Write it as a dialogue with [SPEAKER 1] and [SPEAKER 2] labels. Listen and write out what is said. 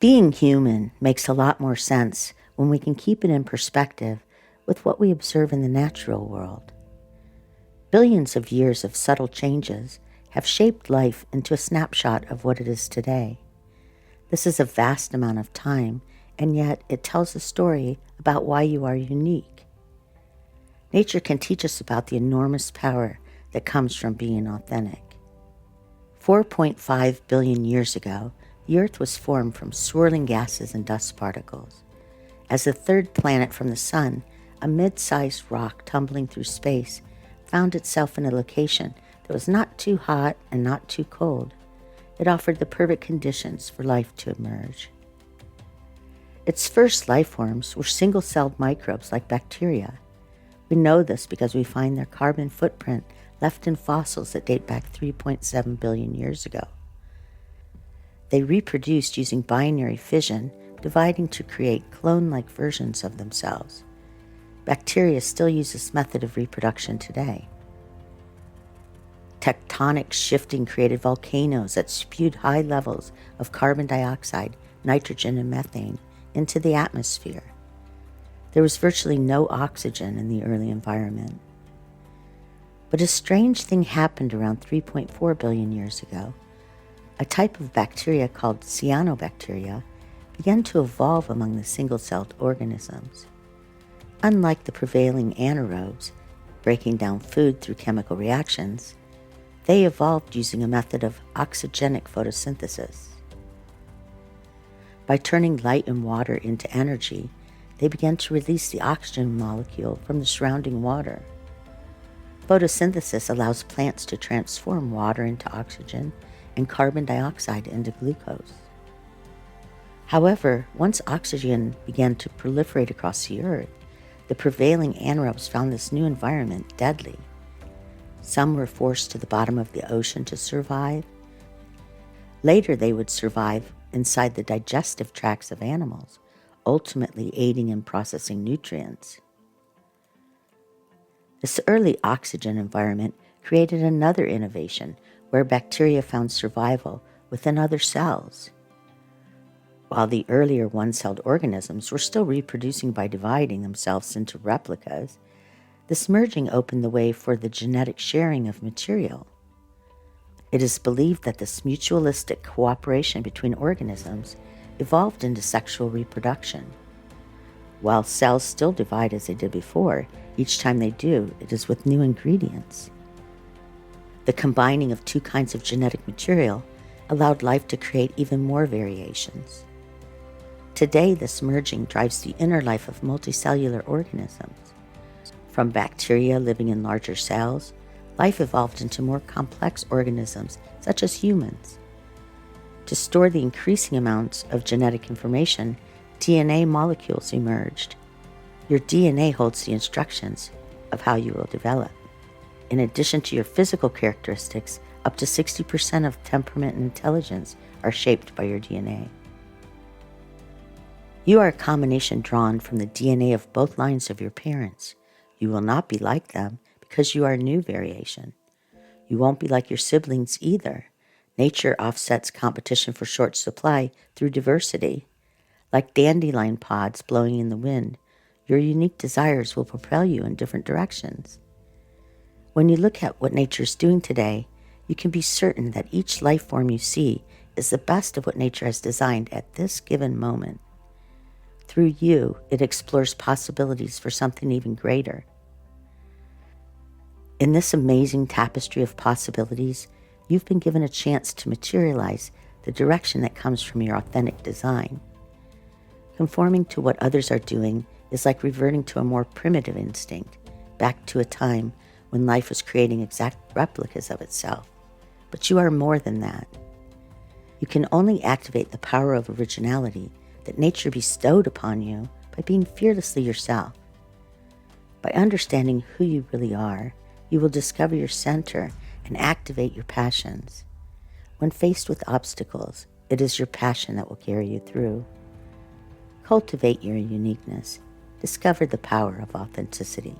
[SPEAKER 1] Being human makes a lot more sense when we can keep it in perspective with what we observe in the natural world. Billions of years of subtle changes have shaped life into a snapshot of what it is today. This is a vast amount of time, and yet it tells a story about why you are unique. Nature can teach us about the enormous power that comes from being authentic. 4.5 billion years ago, the Earth was formed from swirling gases and dust particles. As the third planet from the Sun, a mid-sized rock tumbling through space found itself in a location that was not too hot and not too cold. It offered the perfect conditions for life to emerge. Its first life forms were single-celled microbes like bacteria. We know this because we find their carbon footprint left in fossils that date back 3.7 billion years ago. They reproduced using binary fission, dividing to create clone-like versions of themselves. Bacteria still use this method of reproduction today. Tectonic shifting created volcanoes that spewed high levels of carbon dioxide, nitrogen, and methane into the atmosphere. There was virtually no oxygen in the early environment. But a strange thing happened around 3.4 billion years ago. A type of bacteria called cyanobacteria began to evolve among the single-celled organisms. Unlike the prevailing anaerobes, breaking down food through chemical reactions, they evolved using a method of oxygenic photosynthesis. By turning light and water into energy, they began to release the oxygen molecule from the surrounding water. Photosynthesis allows plants to transform water into oxygen and carbon dioxide into glucose. However, once oxygen began to proliferate across the Earth, the prevailing anaerobes found this new environment deadly. Some were forced to the bottom of the ocean to survive. Later, they would survive inside the digestive tracts of animals, ultimately aiding in processing nutrients. This early oxygen environment created another innovation where bacteria found survival within other cells. While the earlier one-celled organisms were still reproducing by dividing themselves into replicas, this merging opened the way for the genetic sharing of material. It is believed that this mutualistic cooperation between organisms evolved into sexual reproduction. While cells still divide as they did before, each time they do, it is with new ingredients. The combining of two kinds of genetic material allowed life to create even more variations. Today, this merging drives the inner life of multicellular organisms. From bacteria living in larger cells, life evolved into more complex organisms, such as humans. To store the increasing amounts of genetic information, DNA molecules emerged. Your DNA holds the instructions of how you will develop. In addition to your physical characteristics, up to 60% of temperament and intelligence are shaped by your DNA. You are a combination drawn from the DNA of both lines of your parents. You will not be like them because you are a new variation. You won't be like your siblings either. Nature offsets competition for short supply through diversity. Like dandelion pods blowing in the wind, your unique desires will propel you in different directions. When you look at what nature is doing today, you can be certain that each life form you see is the best of what nature has designed at this given moment. Through you, it explores possibilities for something even greater. In this amazing tapestry of possibilities, you've been given a chance to materialize the direction that comes from your authentic design. Conforming to what others are doing is like reverting to a more primitive instinct, back to a time when life was creating exact replicas of itself. But you are more than that. You can only activate the power of originality that nature bestowed upon you by being fearlessly yourself. By understanding who you really are, you will discover your center and activate your passions. When faced with obstacles, it is your passion that will carry you through. Cultivate your uniqueness. Discover the power of authenticity.